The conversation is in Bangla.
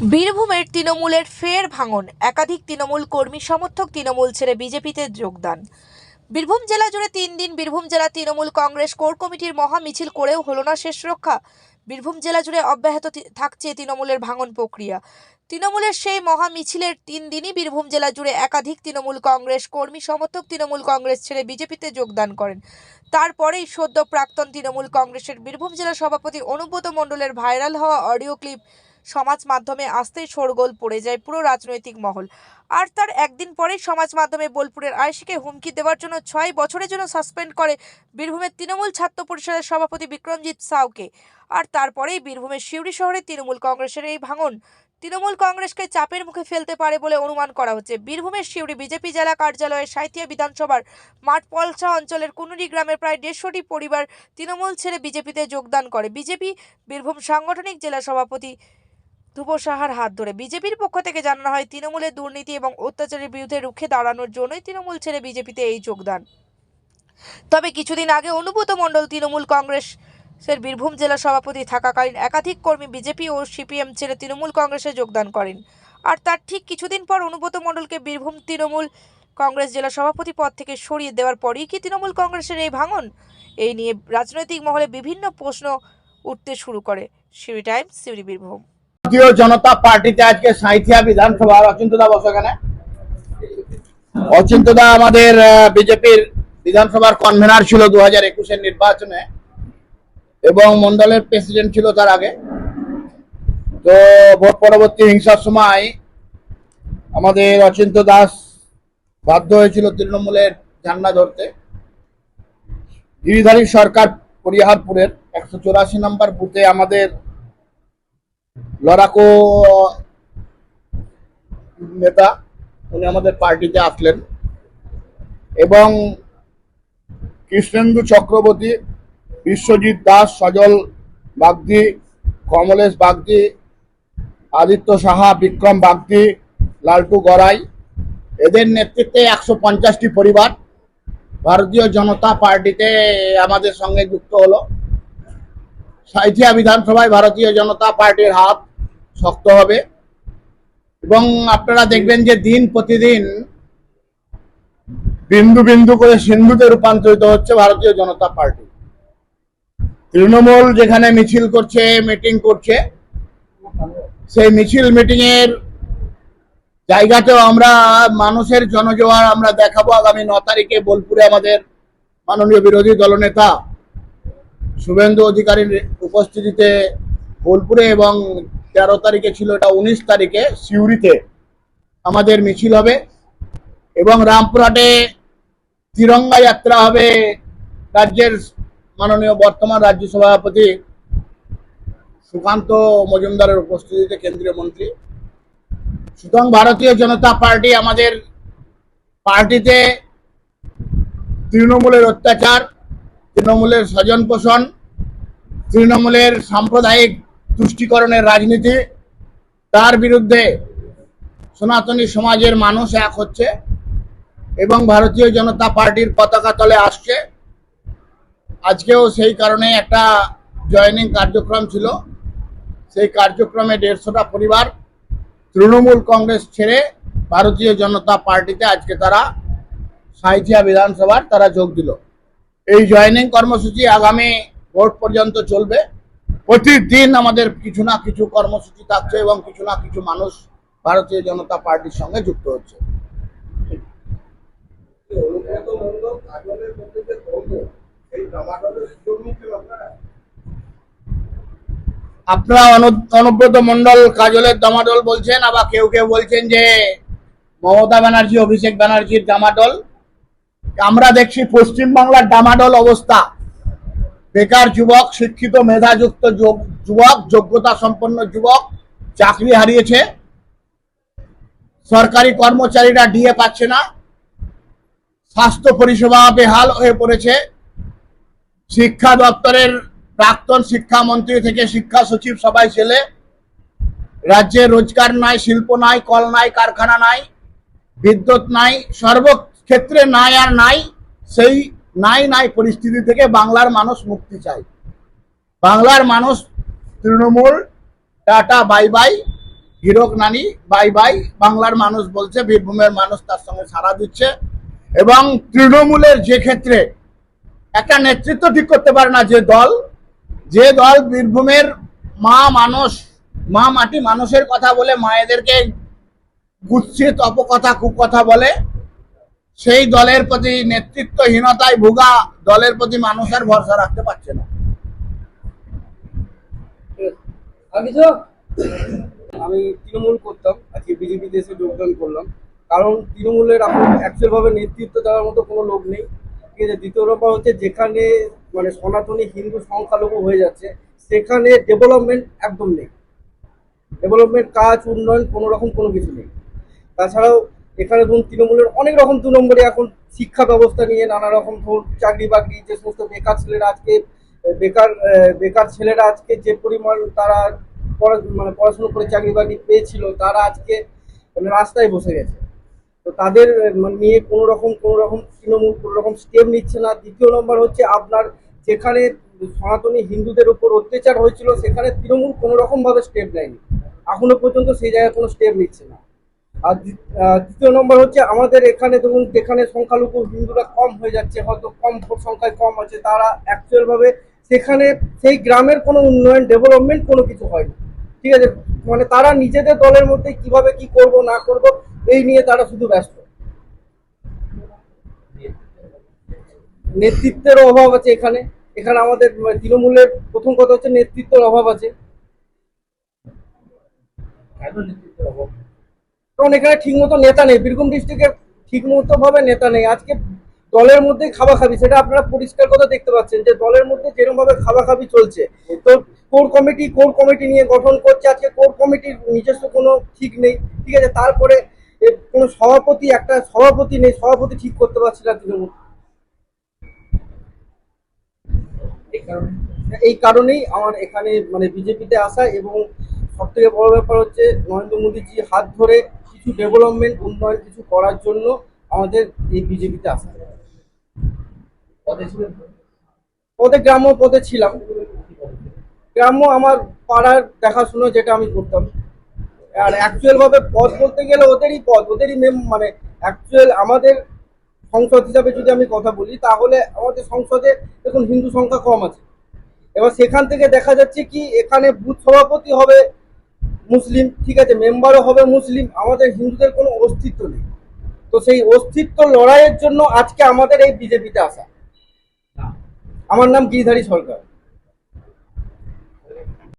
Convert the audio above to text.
বীরভূমের তৃণমূলের ফের ভাঙন, একাধিক তৃণমূল কর্মী সমর্থক তৃণমূল ছেড়ে বিজেপিতে যোগদান। বীরভূম জেলা জুড়ে 3 দিন বীরভূম জেলা তৃণমূল কংগ্রেস কোর কমিটির মহা মিছিল করেও হলো না শেষ রক্ষা। বীরভূম জেলা জুড়ে অব্যাহত থাকছে তৃণমূলের ভাঙন প্রক্রিয়া। তৃণমূলের সেই মহা মিছিলের 3 দিনই বীরভূম জেলা জুড়ে একাধিক তৃণমূল কংগ্রেস কর্মী সমর্থক তৃণমূল কংগ্রেস ছেড়ে বিজেপিতে যোগদান করেন। তারপরেই সদ্য প্রাক্তন তৃণমূল কংগ্রেসের বীরভূম জেলা সভাপতি অনুব্রত মণ্ডলের ভাইরাল হওয়া অডিও ক্লিপ সমাজ মাধ্যমে আসতেই শোরগোল পড়ে যায় পুরো রাজনৈতিক মহল। আর তার একদিন পরেই সমাজ মাধ্যমে বোলপুরের আয়ুষীকে হুমকি দেওয়ার জন্য 6 বছরের জন্য সাসপেন্ড করে বীরভূমের তৃণমূল ছাত্র পরিষদের সভাপতি বিক্রমজিৎ সাউকে। আর তারপরেই বীরভূমের সিউড়ি শহরে তৃণমূল কংগ্রেসের এই ভাঙন তৃণমূল কংগ্রেসকে চাপের মুখে ফেলতে পারে বলে অনুমান করা হচ্ছে। বীরভূমের সিউড়ি বিজেপি জেলা কার্যালয়ের সাঁইথিয়া বিধানসভার মাঠপলসা অঞ্চলের কুনুরি গ্রামের প্রায় 150টি পরিবার তৃণমূল ছেড়ে বিজেপিতে যোগদান করে। বিজেপি বীরভূম সাংগঠনিক জেলা সভাপতি ধ্রুব সাহার হাত ধরে বিজেপির পক্ষ থেকে জানানো হয়, তৃণমূলের দুর্নীতি এবং অত্যাচারের বিরুদ্ধে রুখে দাঁড়ানোর জন্যই তৃণমূল ছেড়ে বিজেপিতে এই যোগদান। তবে কিছুদিন আগে অনুব্রত মণ্ডল তৃণমূল কংগ্রেসের বীরভূম জেলা সভাপতি থাকাকালীন একাধিক কর্মী বিজেপি ও সিপিএম ছেড়ে তৃণমূল কংগ্রেসে যোগদান করেন। আর তার ঠিক কিছুদিন পর অনুব্রত মণ্ডলকে বীরভূম তৃণমূল কংগ্রেস জেলা সভাপতি পদ থেকে সরিয়ে দেওয়ার পরই কি তৃণমূল কংগ্রেসের এই ভাঙন? এই নিয়ে রাজনৈতিক মহলে বিভিন্ন প্রশ্ন উঠতে শুরু করে। সিউড়ি টাইমস, সিউড়ি বীরভূম। ভারতীয় জনতা পার্টিতে আজকে সাঁইথিয়া বিধানসভার অচিন্তদা বসে এখানে। অচিন্তদা আমাদের বিজেপির বিধানসভার কনভেনার ছিল 2021-এর নির্বাচনে এবং মন্ডলের প্রেসিডেন্ট ছিল তার আগে। তো ভোট পরবর্তী হিংসার সময় আমাদের অচিন্ত দাস বাধ্য হয়েছিল তৃণমূলের ঝান্ডা ধরতে। গিরিধারী সরকার পরিহারপুরের 184 নম্বর বুথে আমাদের লড়াকো নেতা উনি আমাদের পার্টিতে আসলেন এবং কৃষ্ণেন্দু চক্রবর্তী, বিশ্বজিৎ দাস, সজল বাগদি, কমলেশ বাগদি, আদিত্য সাহা, বিক্রম বাগদি, লালটু গড়াই, এদের নেতৃত্বে 150টি পরিবার ভারতীয় জনতা পার্টিতে আমাদের সঙ্গে যুক্ত হলো। সাঁইথিয়া বিধানসভায় ভারতীয় জনতা পার্টির হাত শক্ত হবে এবং আপনারা দেখবেন যে দিন প্রতিদিন বিন্দু বিন্দু করে সিন্ধুতে রূপান্তরিত হচ্ছে ভারতীয় জনতা পার্টি। তৃণমূল যেখানে মিছিল করছে, মিটিং করছে, সেই মিছিল মিটিং এর জায়গাতেও আমরা মানুষের জনজোয়ার আমরা দেখাবো। আগামী 9 তারিখে বোলপুরে আমাদের মাননীয় বিরোধী দলনেতা শুভেন্দু অধিকারীর উপস্থিতিতে বোলপুরে এবং 13 তারিখে ছিল, এটা 19 তারিখে সিউড়িতে আমাদের মিছিল হবে এবং রামপুরহাটে তিরঙ্গা যাত্রা হবে রাজ্যের মাননীয় বর্তমান রাজ্য সভাপতি সুকান্ত মজুমদারের উপস্থিতিতে, কেন্দ্রীয় মন্ত্রী। সুতরাং ভারতীয় জনতা পার্টি আমাদের পার্টিতে তৃণমূলের অত্যাচার, তৃণমূলের স্বজন পোষণ, তৃণমূলের সাম্প্রদায়িক তুষ্টিকরণের রাজনীতি, তার বিরুদ্ধে সনাতনী সমাজের মানুষ এক হচ্ছে এবং ভারতীয় জনতা পার্টির পতাকা তলে আসছে। আজকেও সেই কারণে একটা জয়েনিং কার্যক্রম ছিল। সেই কার্যক্রমে 150টা পরিবার তৃণমূল কংগ্রেস ছেড়ে ভারতীয় জনতা পার্টিতে আজকে তারা সাঁইথিয়া বিধানসভার তারা যোগ দিল। এই জয়েনিং কর্মসূচি আগামী ভোট পর্যন্ত চলবে। প্রতিদিন আমাদের কিছু না কিছু কর্মসূচি থাকছে এবং কিছু না কিছু মানুষ ভারতীয় জনতা পার্টির সঙ্গে যুক্ত হচ্ছে। আপনারা অনুব্রত মণ্ডল কাজলের দামাডল বলছেন, আবার কেউ কেউ বলছেন যে মমতা ব্যানার্জি, অভিষেক ব্যানার্জির দামাডল। আমরা দেখছি পশ্চিমবাংলার ডামাডোল অবস্থা। বেকার যুবক, শিক্ষিত মেধাযুক্ত যুবক, যোগ্যতা সম্পন্ন যুবক চাকরি হারিয়েছে, সরকারি কর্মচারীরা ডিএ পাচ্ছে না, স্বাস্থ্য পরিষেবা বেহাল হয়ে পড়েছে, শিক্ষা দপ্তরের প্রাক্তন শিক্ষামন্ত্রী থেকে শিক্ষা সচিব সবাই ছেলে, রাজ্যে রোজগার নাই, শিল্প নাই, কল নাই, কারখানা নাই, বিদ্যুৎ নাই, সর্বক্ষেত্রে নাই আর নাই। সেই নাই পরিস্থিতি থেকে বাংলার মানুষ মুক্তি চায়। বাংলার মানুষ Trinamool, tata bye bye, Hirak নানি বাই বাই, বাংলার মানুষ বলছে, বীরভূমের মানুষ তার সঙ্গে সাড়া দিচ্ছে। এবং তৃণমূলের যে ক্ষেত্রে একটা নেতৃত্ব ঠিক করতে পারে না, যে দল বীরভূমের মানুষ, মাটি মানুষের কথা বলে, মায়েদেরকে কুৎসিত অপকথা কুকথা বলে, সেই দলের প্রতি নেতৃত্বহীনতায় ভোগা দলের প্রতি মানুষ আর ভরসা রাখতে পারছে না। আমি তৃণমূল করতাম, আজকে বিজেপিতে এসে যোগদান করলাম। কারণ তৃণমূলের এখন অ্যাকচুয়াল ভাবে নেতৃত্ব দেওয়ার মতো কোনো লোক নেই। ঠিক আছে, দ্বিতীয় ব্যাপার হচ্ছে যেখানে মানে সনাতনী হিন্দু সংখ্যালঘু হয়ে যাচ্ছে, সেখানে ডেভেলপমেন্ট একদম নেই। ডেভেলপমেন্ট কাজ উন্নয়ন কোনো রকম কোনো কিছু নেই। তাছাড়াও এখানে ধরুন তৃণমূলের অনেক রকম 2 নম্বরে এখন শিক্ষা ব্যবস্থা নিয়ে নানা রকম ধরুন চাকরি বাকরি, যে সমস্ত বেকার ছেলেরা আজকে বেকার ছেলেরা আজকে যে পরিমাণ তারা পড়াশোনা করে চাকরি বাকরি পেয়েছিল, তারা আজকে রাস্তায় বসে গেছে। তো তাদের নিয়ে কোনো রকম তৃণমূল কোনো রকম স্টেপ নিচ্ছে না। দ্বিতীয় নম্বর হচ্ছে আপনার যেখানে সনাতনী হিন্দুদের উপর অত্যাচার হয়েছিল, সেখানে তৃণমূল কোনো রকম ভাবে স্টেপ নেয়নি, এখনো পর্যন্ত সেই জায়গায় কোনো স্টেপ নিচ্ছে না। আর তৃতীয় নম্বর হচ্ছে আমাদের এখানে ধরুন যেখানে সংখ্যালঘু হিন্দুরা কম হয়ে যাচ্ছে, হয়তো কম সংখ্যায় কম আছে, তারা অ্যাকচুয়াল ভাবে সেখানে সেই গ্রামের কোনো উন্নয়ন ডেভেলপমেন্ট কোনো কিছু হয়নি। ঠিক আছে, মানে তারা নিজেদের দলের মধ্যে কিভাবে কি করব না করব এই নিয়ে তারা শুধু ব্যস্ত। নেতৃত্বের অভাব আছে এখানে। এখানে আমাদের তৃণমূলের প্রথম কথা হচ্ছে নেতৃত্বের অভাব আছে। কারণ এখানে ঠিক মতো নেতা নেই, বীরভূম ডিস্ট্রিক্টে ঠিক মতো ভাবে নেতা নেই। আজকে দলের মধ্যে খাবাখাবি, সেটা আপনারা পরিষ্কার কথা দেখতে পাচ্ছেন যে দলের মধ্যে যেরকম ভাবে খাবাখাবি চলছে। তো কোর কমিটি নিয়ে গঠন করছে, আজকে কোর কমিটির নিজস্ব কোনো ঠিক নেই। ঠিক আছে, তারপরে কোনো একটা সভাপতি নেই, সভাপতি ঠিক করতে পারছে না তৃণমূল। এই কারণেই আমার এখানে মানে বিজেপিতে আসা। এবং সব থেকে বড় ব্যাপার হচ্ছে নরেন্দ্র মোদীজি হাত ধরে কিছু ডেভেলপমেন্ট উন্নয়ন কিছু করার জন্য আমাদের এই বিজেপিতে আসা। গ্রাম্য পদে ছিলাম। গ্রাম্য আমার পাড়ার দেখাশুনো যেটা আমি করতাম। আর অ্যাকচুয়াল ভাবে পদ বলতে গেলে ওদেরই মানে অ্যাকচুয়াল আমাদের সংসদ হিসাবে যদি আমি কথা বলি, তাহলে আমাদের সংসদে দেখুন হিন্দু সংখ্যা কম আছে। এবার সেখান থেকে দেখা যাচ্ছে কি এখানে বুথ সভাপতি হবে মুসলিম, ঠিক আছে, মেম্বারও হবে মুসলিম, আমাদের হিন্দুদের কোনো অস্তিত্ব নেই। তো সেই অস্তিত্ব লড়াইয়ের জন্য আজকে আমাদের এই বিজেপিতে আসা। আমার নাম গিরিধারী সরকার।